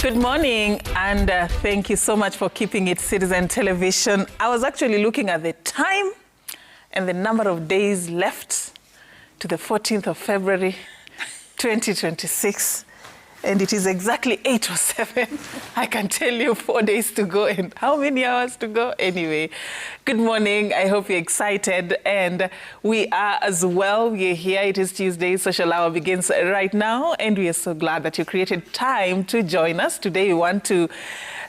Good morning, and thank you so much for keeping it Citizen Television. I was actually looking at the time and the number of days left to the 14th of February, 2026. And it is exactly 8:07. I can tell you 4 days to go and how many hours to go. Anyway, good morning. I hope you're excited. And we are as well. We're here. It is Tuesday. Social Hour begins right now. And we are so glad that you created time to join us. Today we want to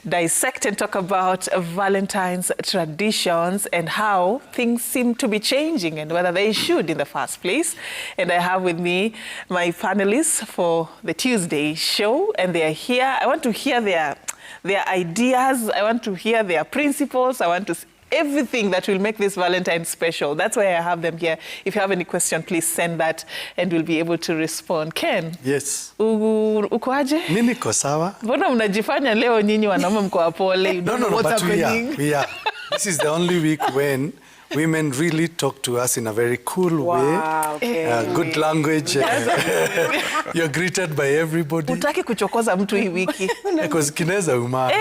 dissect and talk about Valentine's traditions and how things seem to be changing and whether they should in the first place. And I have with me my panelists for the Tuesday show, and they are here. I want to hear their ideas. I want to hear their principles. I want to everything that will make this Valentine special. That's why I have them here. If you have any question, please send that and we'll be able to respond. Ken? Yes. Ukoaje? Mimi niko sawa. Mbona mnajifanya leo nyinyi wanaume mko wapole? No, but we are. This is the only week when women really talk to us in a very cool way. Okay. Good language. You're greeted by everybody. Utaki kuchokoza mtu hii wiki. Because kineza uma.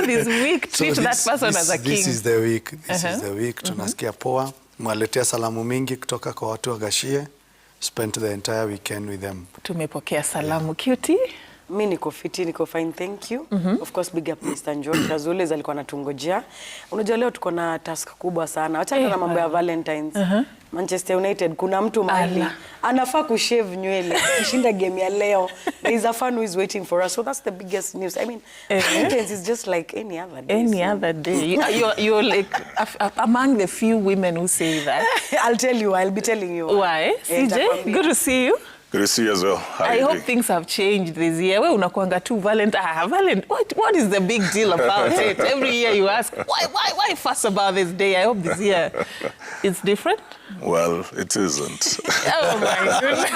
This week, treat that person as a king. This is the week. This is the week. Tunasikia poa. Mwaletea salamu mingi kutoka kwa watu wa Gashie. Spent the entire weekend with them. Tumepokea salamu. Cutie? Mimi niko fiti, niko fine, thank you. Of course, big up Mr. George. As always alikuwa anatungojea. Unajua leo tuko na task kubwa sana. Acha na mambo ya Valentines. Manchester United, kuna mtu mahali anafaa kushave nywele kushinda game ya leo. There is a fan who is waiting for us. So that's the biggest news. I mean, Valentines is just like any other day. Any other day. You're like among the few women who say that. I'll tell you. I'll be telling you. Why? CJ, good to see you. Good to see you as well. I hope things have changed this year. We unakuanga tu Valentine. What is the big deal about it? Every year you ask, why fuss about this day? I hope this year it's different. Well, it isn't. Oh my goodness.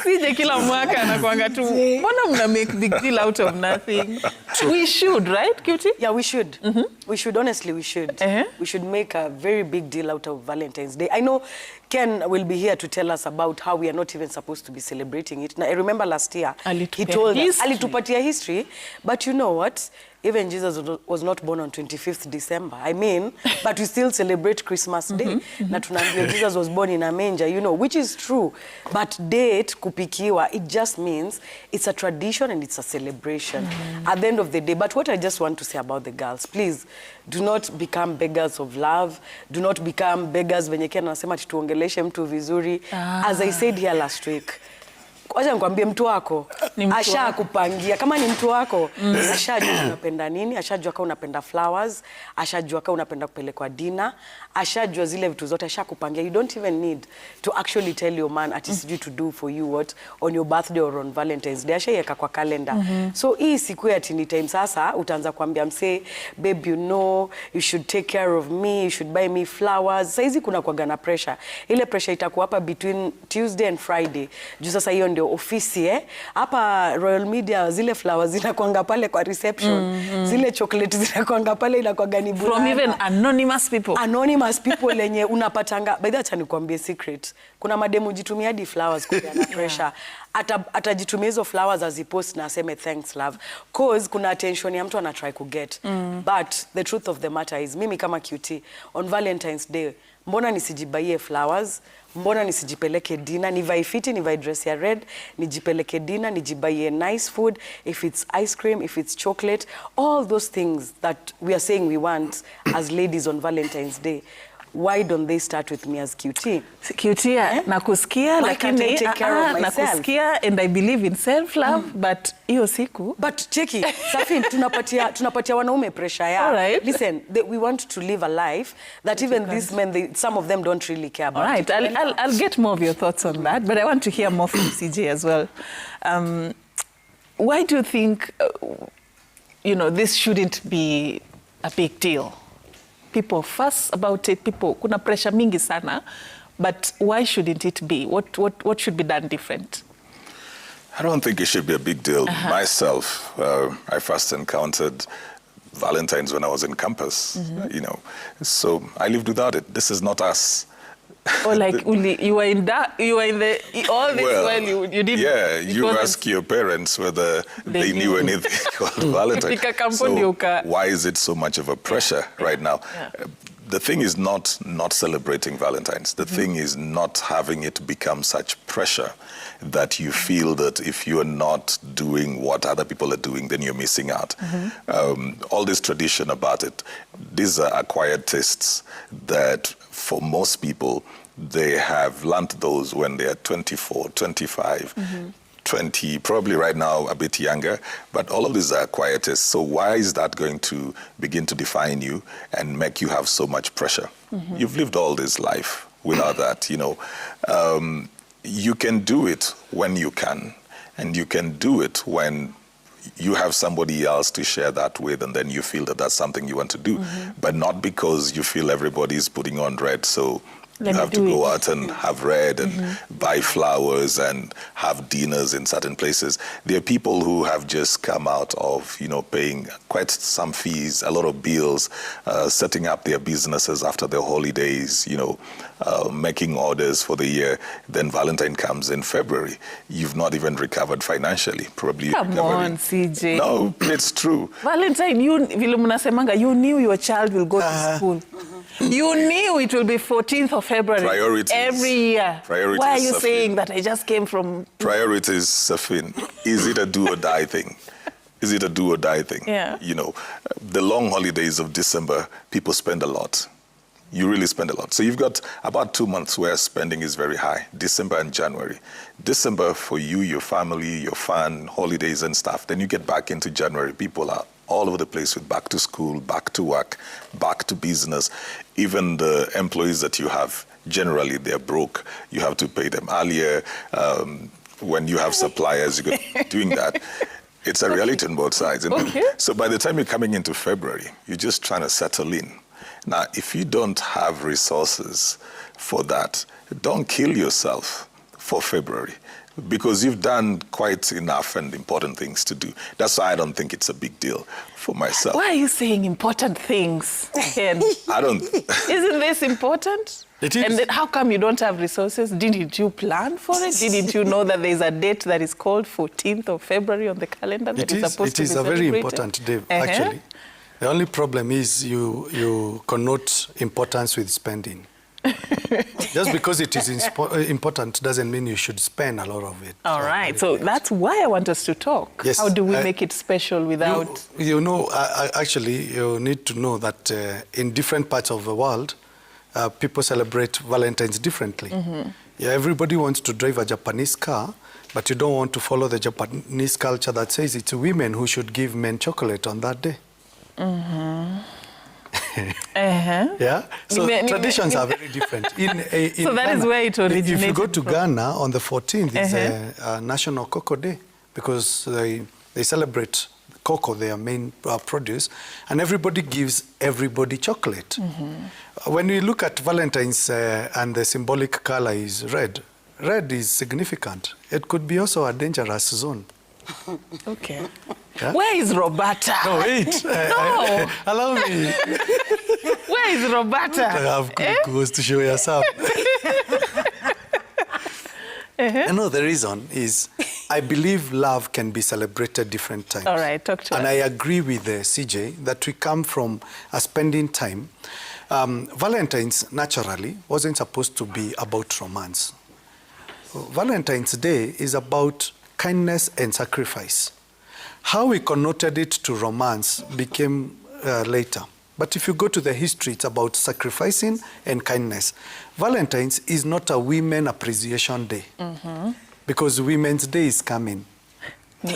CJ kila mwaka anakuanga tu. Mbona mna make big deal out of nothing? We should, right, Cutie? Yeah, we should. We should, honestly, we should. We should make a very big deal out of Valentine's Day. I know Ken will be here to tell us about how we are not even supposed to be celebrating it. Now, I remember last year, he told us, alitupatia history, but you know what? Even Jesus was not born on 25th December. I mean, but we still celebrate Christmas Day. Na tunaambia Jesus was born in a manger, you know, which is true. But date kupikiwa, it just means it's a tradition and it's a celebration at the end of the day. But what I just want to say about the girls, please, do not become beggars of love. Do not become beggars venye Ken anasema tuongeleshe mtu vizuri. As I said here last week, wacha nikwambie mtu wako ashakupangia kama ni mtu wako ashajua unapenda nini, ashajua kama unapenda flowers, ashajua kama unapenda kupelekwa dinner, ashajua zile vitu zote ashakupangia. You don't even need to actually tell your man at is due to do for you what on your birthday or on Valentine's Day. Ashaiweka kwa calendar. So hii siku ya tini time sasa utaanza kuambia mse, babe, you know you should take care of me, you should buy me flowers. Saizi kuna kuaga na pressure. Ile pressure itakuwa hapa between Tuesday and Friday. Juu sasa hiyo ndio ofisi hapa Royal Media, zile flowers zinakuanga pale kwa reception. Zile chocolate zinakuanga pale, inakuanga ni bure. From even anonymous people. Anonymous people lenye unapatanga. By that nikwambie secret. Kuna mademu jitumia hadi flowers kwa na pressure. Atajitumia hizo flowers azipost na aseme thanks love. Cause kuna attention ya mtu ana try ku get. But the truth of the matter is, mimi kama Cutie on Valentine's Day, mbona nisijibaie flowers? Mbona nisijipeleke dinner, nivae fiti, nivae dress ya red, nijipeleke dinner, nijibaie nice food, if it's ice cream, if it's chocolate, all those things that we are saying we want as ladies on Valentine's Day. Why don't they start with me as Cutie? Cutie, nakusikia, lakini nakusikia, and I believe in self-love, but hiyo siku. But cheki, Safi, tunapatia wanaume pressure ya. Right. Listen, we want to live a life that even these men, some of them don't really care about. All right, I'll get more of your thoughts on that, but I want to hear more from CJ as well. Why do you think, this shouldn't be a big deal? People fuss about it, kuna pressure mingi sana, but why shouldn't it be? What should be done different? I don't think it should be a big deal. Myself, I first encountered Valentines when I was in campus, so I lived without it. This is not us. Or like you were in the all this while you didn't. Yeah, you ask your parents whether they knew anything called Valentine. So why is it so much of a pressure right now? Yeah. The thing is not celebrating Valentine's. The thing is not having it become such pressure that you feel that if you're not doing what other people are doing, then you're missing out. All this tradition about it, these are acquired tastes that for most people, they have learnt those when they are 24, 25, 20, probably right now a bit younger, but all of these are acquired tastes. So why is that going to begin to define you and make you have so much pressure? You've lived all this life without that, you know. You can do it when you can, and you can do it when you have somebody else to share that with, and then you feel that that's something you want to do, but not because you feel everybody's putting on red, so you have to go out and have red and buy flowers and have dinners in certain places. There are people who have just come out of, you know, paying quite some fees, a lot of bills, setting up their businesses after their holidays, you know, making orders for the year. Then Valentine comes in February. You've not even recovered financially. Probably. Come on, CJ. No, it's true. Valentine, you knew your child will go to school. You knew it will be 14th of February. Priorities. Every year. Priorities. Why are you saying that I just came from... Priorities, Safin. Is it a do or die thing? Is it a do or die thing? Yeah. You know, the long holidays of December, people spend a lot. You really spend a lot. So you've got about 2 months where spending is very high, December and January. December for you, your family, your fun, holidays and stuff. Then you get back into January. People are all over the place with back to school, back to work, back to business. Even the employees that you have, generally they're broke. You have to pay them earlier. When you have suppliers, you're doing that. It's a reality on both sides. Okay. So by the time you're coming into February, you're just trying to settle in. Now, if you don't have resources for that, don't kill yourself for February, because you've done quite enough and important things to do. That's why I don't think it's a big deal for myself. Why are you saying important things, Ken? I don't... Isn't this important? It is. And then how come you don't have resources? Didn't you plan for it? Didn't you know that there's a date that is called 14th of February on the calendar that is supposed to be celebrated? It is a very important day, actually. The only problem is you connote importance with spending. Just because it is important doesn't mean you should spend a lot of it. All right, so that's why I want us to talk. Yes, how do we make it special without... You know, actually, you need to know that in different parts of the world, people celebrate Valentine's differently. Yeah, everybody wants to drive a Japanese car, but you don't want to follow the Japanese culture that says it's women who should give men chocolate on that day. Yeah, so traditions are very different. So that is where it originated. If you go to Ghana on the 14th, it's a National Cocoa Day, because they celebrate cocoa, their main produce, and everybody gives everybody chocolate. When we look at Valentine's and the symbolic color is red, red is significant. It could be also a dangerous zone. Okay. Yeah? Where is Roberta? No, wait. No. Allow me. Where is Roberta? I have glucose to show you some. I know the reason is I believe love can be celebrated different times. All right, talk to us. And I agree with CJ that we come from a spending time. Valentine's, naturally, wasn't supposed to be about romance. Valentine's Day is about kindness and sacrifice. How we connoted it to romance became later. But if you go to the history, it's about sacrificing and kindness. Valentine's is not a women appreciation day, because Women's Day is coming.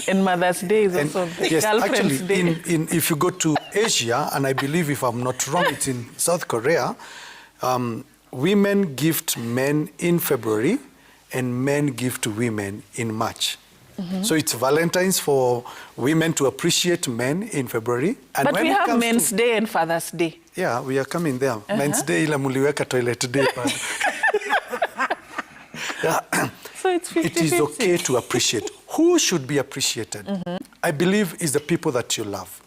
And Mother's Day is also the yes, Girlfriend's actually, Day. if you go to Asia, and I believe if I'm not wrong, it's in South Korea, women gift men in February and men gift women in March. So it's Valentine's for women to appreciate men in February. And but when we it have comes Men's Day and Father's Day. Yeah, we are coming there. Men's Day ila muliweka toilet day. Yeah. So it's 50-50. It is okay to appreciate. Who should be appreciated? I believe is the people that you love.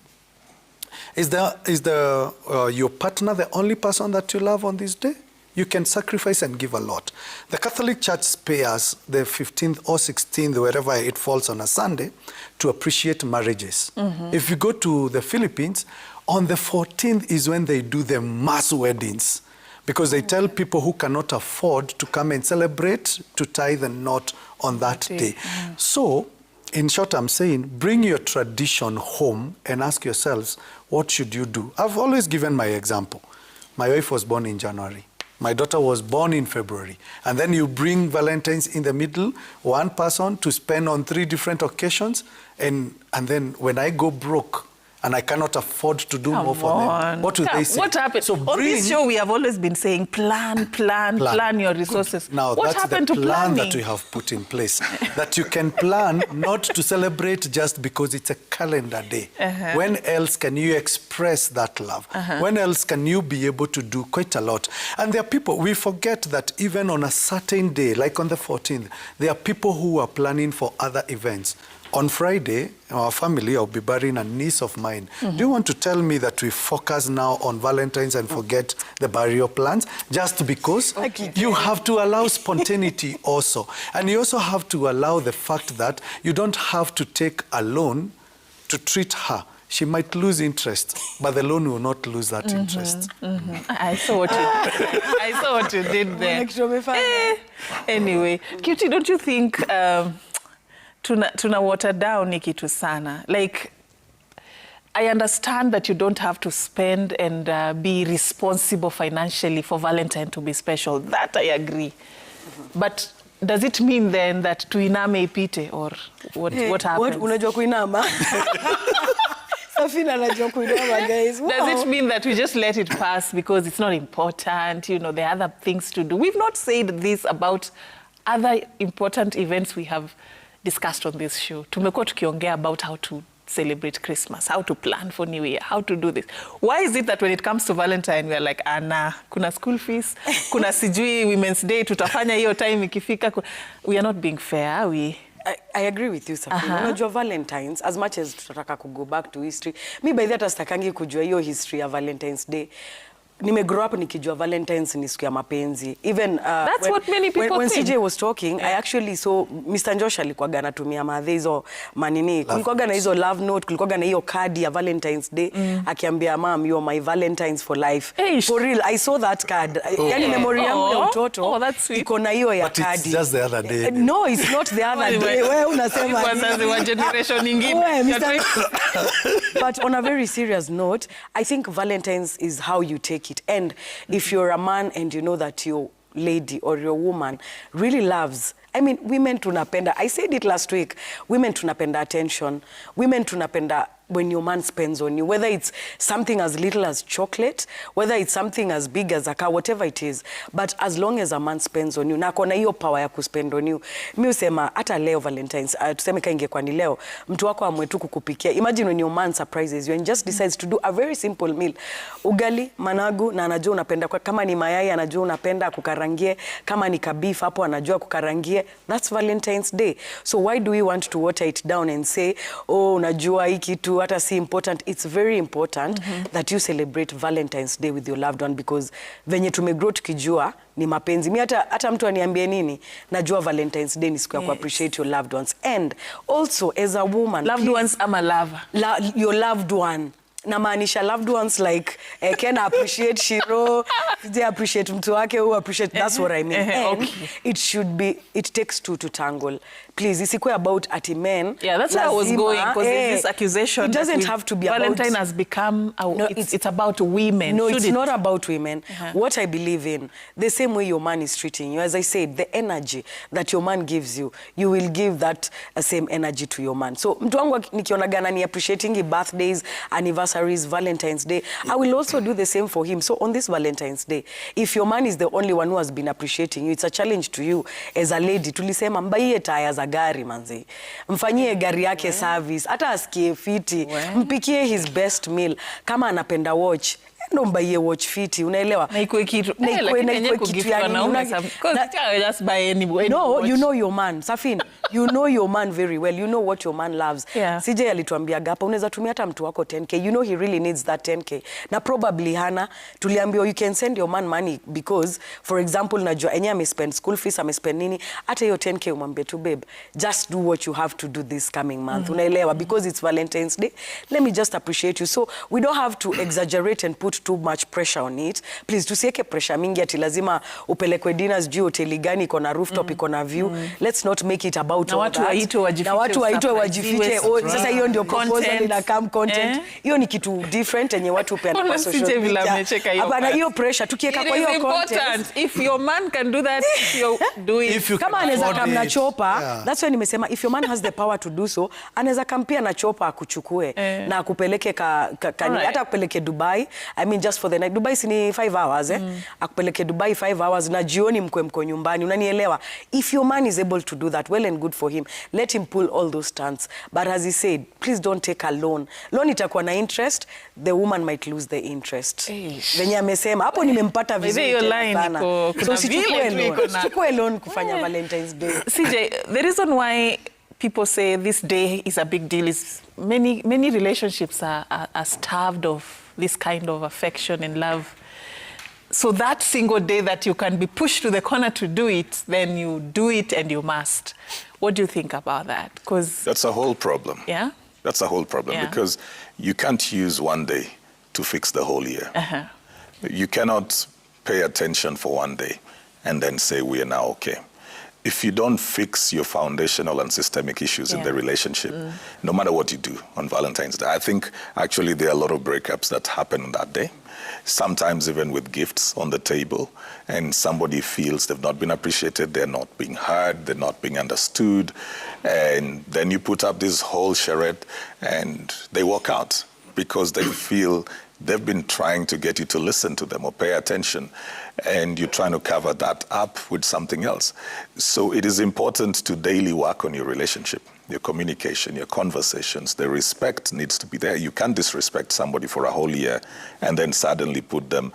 Is your partner the only person that you love on this day? you can sacrifice and give a lot. The Catholic Church spares the 15th or 16th, wherever it falls on a Sunday, to appreciate marriages. If you go to the Philippines, on the 14th is when they do the mass weddings, because they tell people who cannot afford to come and celebrate to tie the knot on that day. So, in short, I'm saying, bring your tradition home and ask yourselves, what should you do? I've always given my example. My wife was born in January. My daughter was born in February. And then you bring Valentine's in the middle, one person to spend on 3 different occasions. And then when I go broke, and I cannot afford to do more for them, what do they say? What happened? So on this show, we have always been saying, plan your resources. Now, what that's happened the to plan planning? that we have put in place. That you can plan not to celebrate just because it's a calendar day. When else can you express that love? When else can you be able to do quite a lot? And there are people, we forget that even on a certain day, like on the 14th, there are people who are planning for other events. On Friday, our family, I'll be burying a niece of mine. Do you want to tell me that we focus now on Valentine's and forget the burial plans? Just because you have to allow spontaneity also. And you also have to allow the fact that you don't have to take a loan to treat her. She might lose interest, but the loan will not lose that interest. I saw what you did. I saw what you did there. Anyway, Cutie, don't you think... tuna water down ni kitu sana. Like, I understand that you don't have to spend and be responsible financially for Valentine to be special. That I agree. But does it mean then that tuiname ipite, or what happens? Unajua kuinama? Safina anajua kuinama, guys. Wow. Does it mean that we just let it pass because it's not important? You know, there are other things to do. We've not said this about other important events we have discussed on this show. Tumekuwa tukiongea about how to celebrate Christmas, how to plan for New Year, how to do this. Why is it that when it comes to Valentine, we are like, Anna, kuna school fees, kuna sijui Women's Day, tutafanya hiyo time ikifika. We are not being fair, I agree with you, Safina. Unajua Valentines, as much as tutataka go back to history, mi by that sitakangi kujua hiyo history ya Valentine's Day. Grow up nikijua Valentine's ni siku ya mapenzi. Even that's what many people when think. CJ was talking, I actually saw Mr. Josh alikuwa anatumia madhe hizo manini. Kulikuwa na hizo love note, kulikuwa na hiyo card ya Valentine's Day akiambia mom, you are my Valentines for life. For real, I saw that card. Yani memory yangu ya mtoto iko na hiyo ya card. It's just the other day. No, it's not the other day. Wewe unasema wa generation nyingine. But on a very serious note, I think Valentine's is how you take it. And if you're a man and you know that your lady or your woman really loves, I mean, women tunapenda, I said it last week, women tunapenda attention, women tunapenda when your man spends on you, whether it's something as little as chocolate, whether it's something as big as a car, whatever it is. But as long as a man spends on you, na kona hiyo power ya kuspend on you. Mi usema, hata leo Valentine's, tuseme ka ingekuwa ni leo, mtu wako amwe tu kukupikia. Imagine when your man surprises you and just decides to do a very simple meal. Ugali, managu, na anajua unapenda. Kama ni mayai, anajua unapenda kukarangie. Kama ni kabeef, hapo anajua kukarangie. That's Valentine's Day. So why do we want to water it down and say, oh, unajua hiki tu hata si important? It's very important that you celebrate Valentine's Day with your loved one, because venye tumegrow tukijua ni mapenzi. Mi hata mtu aniambie nini, najua Valentine's Day ni siku ya ku appreciate your loved ones. And also as a woman, loved ones ama lover. Your loved one. Namaanisha loved ones like can appreciate Shiro, they appreciate mtu wake, who appreciate, that's what I mean. And it should be, it takes two to tangle. Please, isikuwe about ati men. Yeah, that's where I was going, because there's this accusation. It doesn't have to be Valentine about... Valentine has become, it's about women. No, it's not about women. What I believe in, the same way your man is treating you, as I said, the energy that your man gives you, you will give that same energy to your man. So, mtu wangu nikionagana ni appreciating birthdays, anniversaries, Valentine's Day, I will also do the same for him. So on this Valentine's Day, if your man is the only one who has been appreciating you, it's a challenge to you as a lady. Tulisema mbaie taya za gari manzi, mfanyie gari yake service, hata asikie fiti, mpikie his best meal. Kama anapenda watch, endo mbaie watch fiti, unaelewa? Na ikuwe kitu. Na ikuwe kitu ya nini? Just buy any No, watch. you know your man. Safin, you know your man very well. You know what your man loves. Yeah. CJ alituambia gapa, unaweza tumia hata mtu wako 10k. You know he really needs that 10k. Na probably hana, tuliambiwa you can send your man money because, for example, najua enye amespend school fees, amespend nini, hata hiyo 10k umwambie tu, babe, just do what you have to do this coming month. Unaelewa? Because it's Valentine's Day. Let me just appreciate you. So we don't have to exaggerate and put too much pressure on it. Please, tusieke pressure mingi ati lazima upelekwe dinners juu hoteli gani iko na rooftop iko na view. Let's not make it about all that. Na watu waitwe wajifiche. Sasa hiyo ndio proposal ina come content. Hiyo ni kitu different yenye watu upeana kwa social media. Hapana, hiyo pressure tukieka kwa hiyo content. If your man can do that, you do it. Kama anaweza kam na chopa, that's why nimesema if your man has the power to do so, anaweza kampia na chopa akuchukue na akupeleke hata akupeleke Dubai. I mean just for the night. Dubai si ni 5 hours akupeleke Dubai 5 hours na jioni mko nyumbani. Unanielewa? If your man is able to do that, well and good for him. Let him pull all those stunts. But as he said, please don't take a loan. Loan itakuwa na interest, the woman might lose the interest. Venye amesema, hapo nimempata vizuri sana. So usichukue loan kufanya Valentine's Day. CJ, the reason why people say this day is a big deal is many relationships are starved of this kind of affection and love. So that single day that you can be pushed to the corner to do it, then you do it and you must. What do you think about that? Because that's a whole problem. Yeah? That's a whole problem because you can't use one day to fix the whole year. You cannot pay attention for one day and then say we are now okay. If you don't fix your foundational and systemic issues in the relationship, no matter what you do on Valentine's Day, I think actually there are a lot of breakups that happen on that day. Sometimes even with gifts on the table, and somebody feels they've not been appreciated, they're not being heard, they're not being understood, and then you put up this whole charade and they walk out because they feel they've been trying to get you to listen to them or pay attention, and you're trying to cover that up with something else. So it is important to daily work on your relationship, your communication, your conversations. The respect needs to be there. You can't disrespect somebody for a whole year and then suddenly put them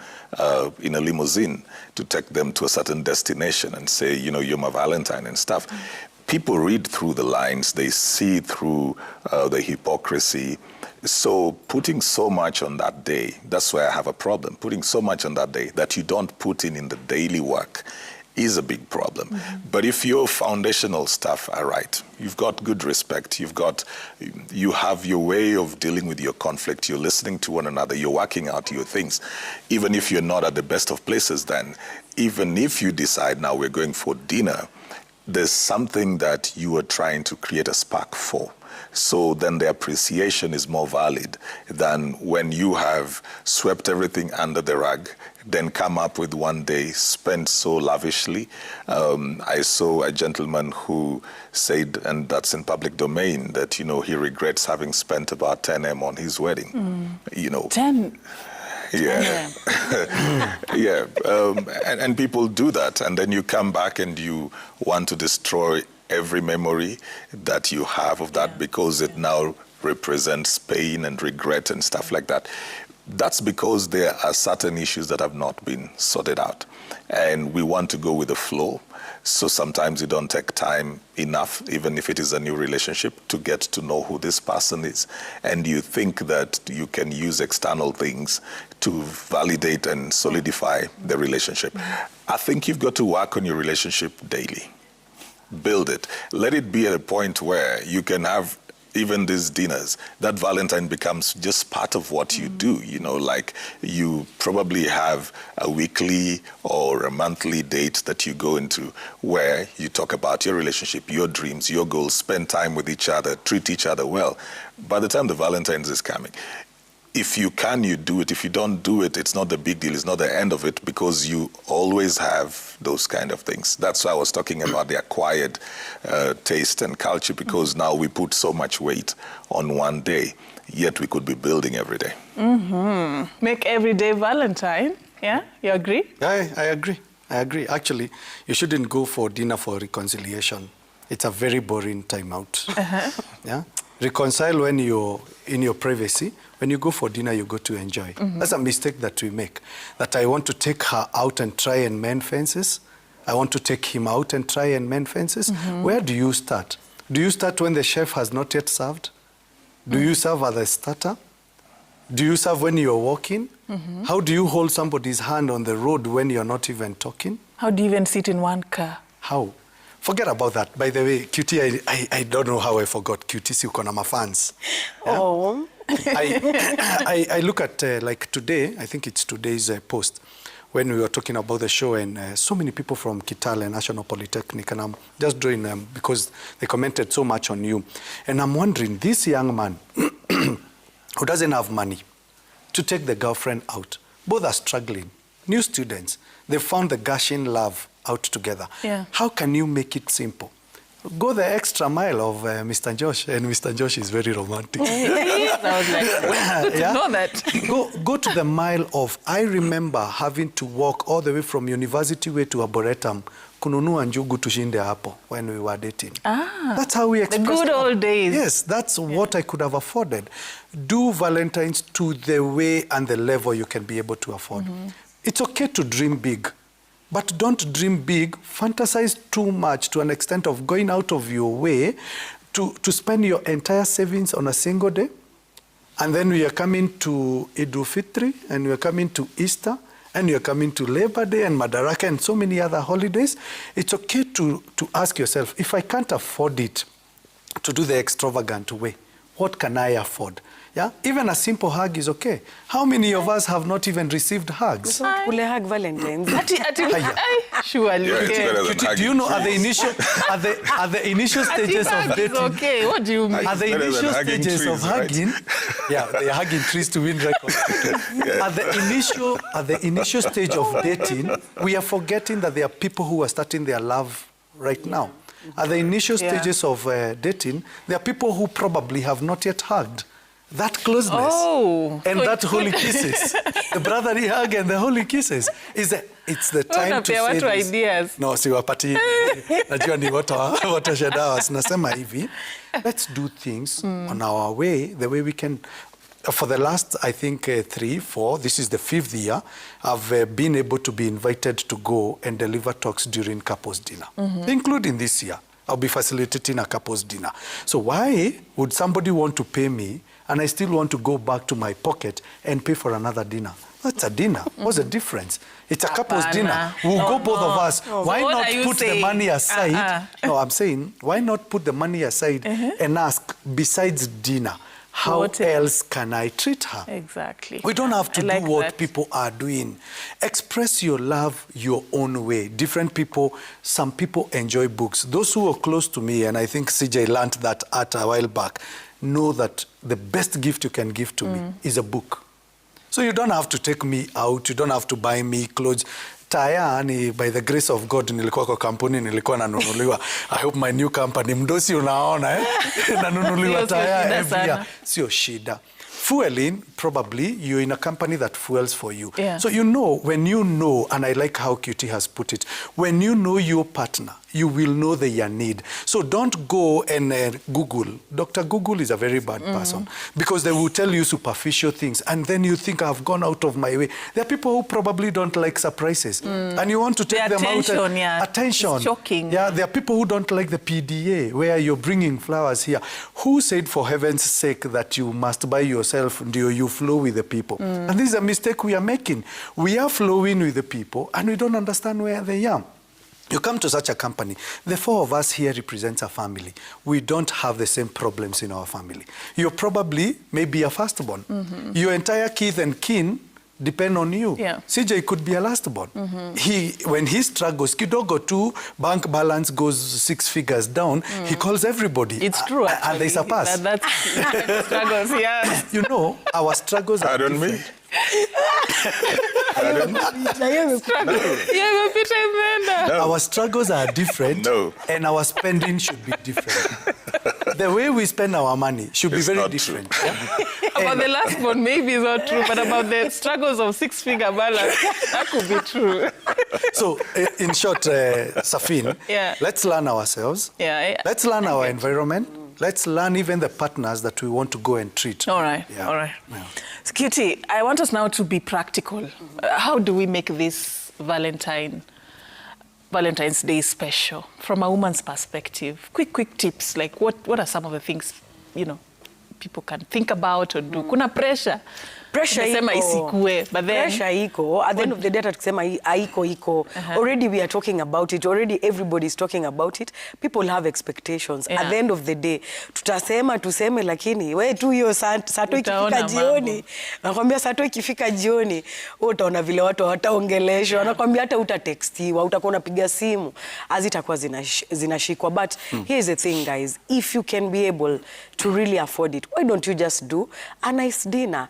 in a limousine to take them to a certain destination and say, you know, you're my Valentine and stuff. People read through the lines. They see through the hypocrisy. So putting so much on that day, that's why I have a problem. Putting so much on that day that you don't put in the daily work is a big problem. But if your foundational stuff are right, you've got good respect, you have your way of dealing with your conflict, you're listening to one another, you're working out your things, even if you're not at the best of places, then even if you decide now we're going for dinner, there's something that you are trying to create a spark for. So then the appreciation is more valid than when you have swept everything under the rug, then come up with one day spent so lavishly. I saw a gentleman who said, and that's in public domain, that, you know, he regrets having spent about 10 M on his wedding. You know, 10. Yeah. Yeah. And people do that. And then you come back and you want to destroy every memory that you have of that because it now represents pain and regret and stuff like that. That's because there are certain issues that have not been sorted out. And we want to go with the flow. So sometimes you don't take time enough, even if it is a new relationship, to get to know who this person is. And you think that you can use external things to validate and solidify the relationship. I think you've got to work on your relationship daily. Build it. Let it be at a point where you can have even these dinners, that Valentine becomes just part of what you do. You know, like you probably have a weekly or a monthly date that you go into where you talk about your relationship, your dreams, your goals, spend time with each other, treat each other well. By the time the Valentine's is coming, if you can, you do it. If you don't do it, it's not a big deal. It's not the end of it because you always have those kind of things. That's why I was talking about the acquired taste and culture, because now we put so much weight on one day, yet we could be building every day. Make every day Valentine. Yeah, you agree? Yeah, I agree. I agree. Actually, you shouldn't go for dinner for reconciliation. It's a very boring time out. Yeah. Reconcile when you're in your privacy. When you go for dinner, you go to enjoy. That's a mistake that we make. That I want to take her out and try and mend fences. I want to take him out and try and mend fences. Where do you start? Do you start when the chef has not yet served? Do you serve as a starter? Do you serve when you're walking? How do you hold somebody's hand on the road when you're not even talking? How do you even sit in one car? How? Forget about that. By the way, Cutie, I don't know how I forgot. Cutie, si uko na mafans. Yeah? Oh. I look at, like today, I think it's today's post, when we were talking about the show, and so many people from Kitale National Polytechnic, and I'm just drawing them because they commented so much on you. And I'm wondering, this young man who doesn't have money to take the girlfriend out, both are struggling, new students, they found the gushing love out together. Yeah. How can you make it simple? Go the extra mile of Mr. Josh, and Mr. Josh is very romantic. I was like, well, good to know that. Go to the mile of, I remember having to walk all the way from University Way to Arboretum, kununua njugu tushinde hapo, when we were dating. That's how we expressed the good old days. Yes, that's what I could have afforded. Do Valentines to the way and the level you can be able to afford. It's okay to dream big. But don't dream big, fantasize too much to an extent of going out of your way to spend your entire savings on a single day. And then we are coming to Idul Fitri, and we are coming to Easter, and we are coming to Labor Day and Madaraka and so many other holidays. It's okay to ask yourself, if I can't afford it to do the extravagant way, what can I afford? Yeah, even a simple hug is okay. How many of us have not even received hugs? Kule hug Valentines. Surely. Yeah, it's better than Do you know at the initial stages of dating? Okay, what do you mean? At the better than initial hugging stages of trees, right? hugging, yeah, they're hugging trees to win records. At the initial stage of dating, we are forgetting that there are people who are starting their love right now. At the initial stages of dating, there are people who probably have not yet hugged. That closeness and that holy kisses, the brotherly hug and the holy kisses, it's the time to say this. Ideas. No, siwapati. Najua ni watershed hours. Nasema hivi, let's do things on our way, the way we can. For the last, I think, 3, 4, this is the 5th year, I've been able to be invited to go and deliver talks during couples dinner, including this year. I'll be facilitating a couples dinner. So why would somebody want to pay me and I still want to go back to my pocket and pay for another dinner? That's a dinner. What's the difference? It's a couples dinner. We'll go both of us. Why not put the money aside? No, I'm saying, why not put the money aside and ask, besides dinner, how else can I treat her? Exactly. We don't have to do what people are doing. Express your love your own way. Different people, some people enjoy books. Those who are close to me, and I think CJ learned that at a while back, know that the best gift you can give to me is a book. So you don't have to take me out, you don't have to buy me clothes. Taya ni by the grace of God nilikuwa kwa kampuni nilikuwa nanunuliwa. I hope my new company mdosi unaona nanunuliwa taya every year. Sio shida. Fueling, probably you're in a company that fuels for you. Yeah. So you know, when you know, and I like how Cutie has put it, when you know your partner, you will know their need. So don't go and Google. Dr. Google is a very bad person because they will tell you superficial things and then you think I've gone out of my way. There are people who probably don't like surprises and you want to take them out. Attention. It's shocking. Yeah, there are people who don't like the PDA where you're bringing flowers here. Who said for heaven's sake that you must buy yourself and you flow with the people? And this is a mistake we are making. We are flowing with the people and we don't understand where they are. You come to such a company, the 4 of us here represents a family. We don't have the same problems in our family. You're probably maybe a firstborn. Your entire kith and kin depend on you. Yeah. CJ could be a lastborn. When he struggles, kidogo too, bank balance goes 6 figures down, he calls everybody. It's true, actually. And they surpass. That's struggles, yeah. You know, our struggles are different. Me? Our struggles are different and our spending should be different. The way we spend our money should be very different. Yeah? About the last one, maybe it's not true, but about the struggles of 6-figure balance, that could be true. So, in short, Safin, let's learn ourselves. Yeah, let's learn our environment. Let's learn even the partners that we want to go and treat. All right, Yeah. all right. Yeah. So, Cutie, I want us now to be practical. How do we make this Valentine's Day special from a woman's perspective? Quick tips, like what are some of the things, people can think about or do? Kuna pressure. Pressure isikue, but then pressure iko. At the end of the day, tukisema iko. Already we are talking about it. Already everybody is talking about it. People have expectations. Yeah. At the end of the day, tuseme lakini we tu hiyo sato ikifika jioni. Nakwambia sato ikifika jioni, utaona vile watu wataongeleshwa. Nakwambia hata utatextiwa, utakuwa unapiga simu, azitakuwa zinashikwa. But here's the thing, guys. If you can be able to really afford it, why don't you just do a nice dinner?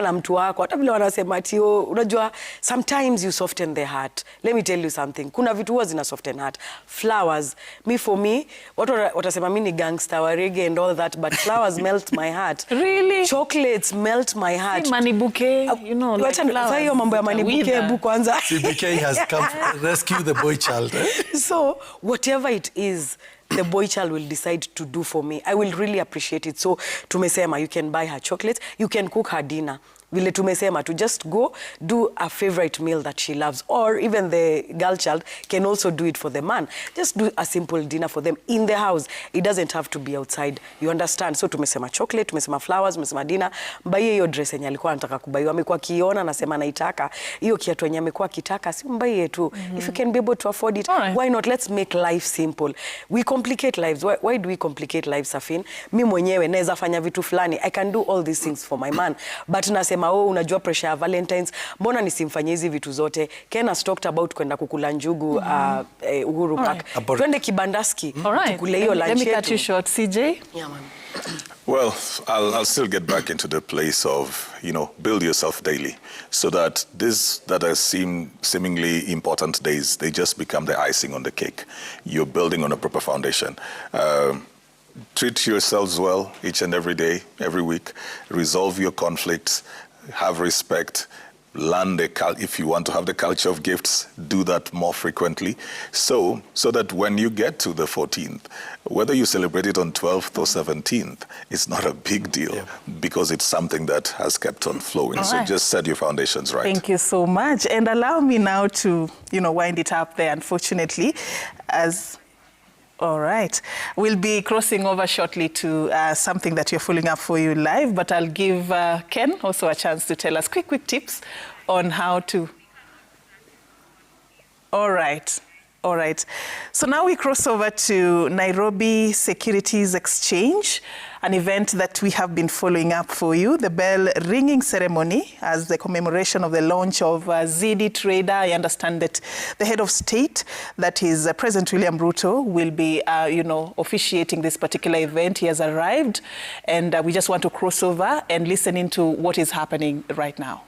Na mtu wako, hata vile wanasema ati unajua, sometimes you soften the heart. Let me tell you something. Kuna vitu huwa zina soften heart. Flowers, for me, watu watasema mimi ni gangster wa reggae and all that, but flowers melt my heart. Really? Chocolates melt my heart. Money bouquet, like flowers. Sasa hiyo mambo ya money bouquet, hebu kwanza. CBK has come to rescue the boy child. So, whatever it is, the boy child will decide to do for me, I will really appreciate it. So tumesema you can buy her chocolate, you can cook her dinner. Vile tumesema to just go do a favorite meal that she loves, or even the girl child can also do it for the man. Just do a simple dinner for them in the house. It doesn't have to be outside. You understand? So tumesema chocolate, tumesema flowers, tumesema dinner. Mbaye hiyo dress yenye alikuwa anataka kubaiwa, amekuwa kiona anasema naitaka. Hiyo kiatu yenye amekuwa kitaka, si mbaye tu. If you can be able to afford it, why not? Let's make life simple. We complicate lives. Why do we complicate lives, Safin? Mimi mwenyewe naweza fanya vitu fulani. I can do all these things for my man. But nasema unajua pressure ya Valentines, mbona nisimfanyie hizi vitu zote? Ken has talked about kwenda kukula njugu Uhuru Park. Twende Kibandaski tukule hiyo lunch yetu. Let me cut you short, CJ. Yeah, man. Well, I'll still get back into the place of, build yourself daily, so that this that are seemingly important days, they just become the icing on the cake. You're building on a proper foundation. Treat yourselves well each and every day, every week. Resolve your conflicts. Have respect. Learn if you want to have the culture of gifts, do that more frequently, so that when you get to the 14th, whether you celebrate it on 12th or 17th, it's not a big deal, because it's something that has kept on flowing. So just set your foundations right. Thank you so much. And allow me now to, wind it up there, unfortunately, as... All right. We'll be crossing over shortly to something that you're following up for you live, but I'll give Ken also a chance to tell us quick tips on how to... All right. All right. So now we cross over to Nairobi Securities Exchange, an event that we have been following up for you. The bell ringing ceremony as the commemoration of the launch of ZD Trader. I understand that the head of state, that is President William Ruto, will be, officiating this particular event. He has arrived, and we just want to cross over and listen into what is happening right now.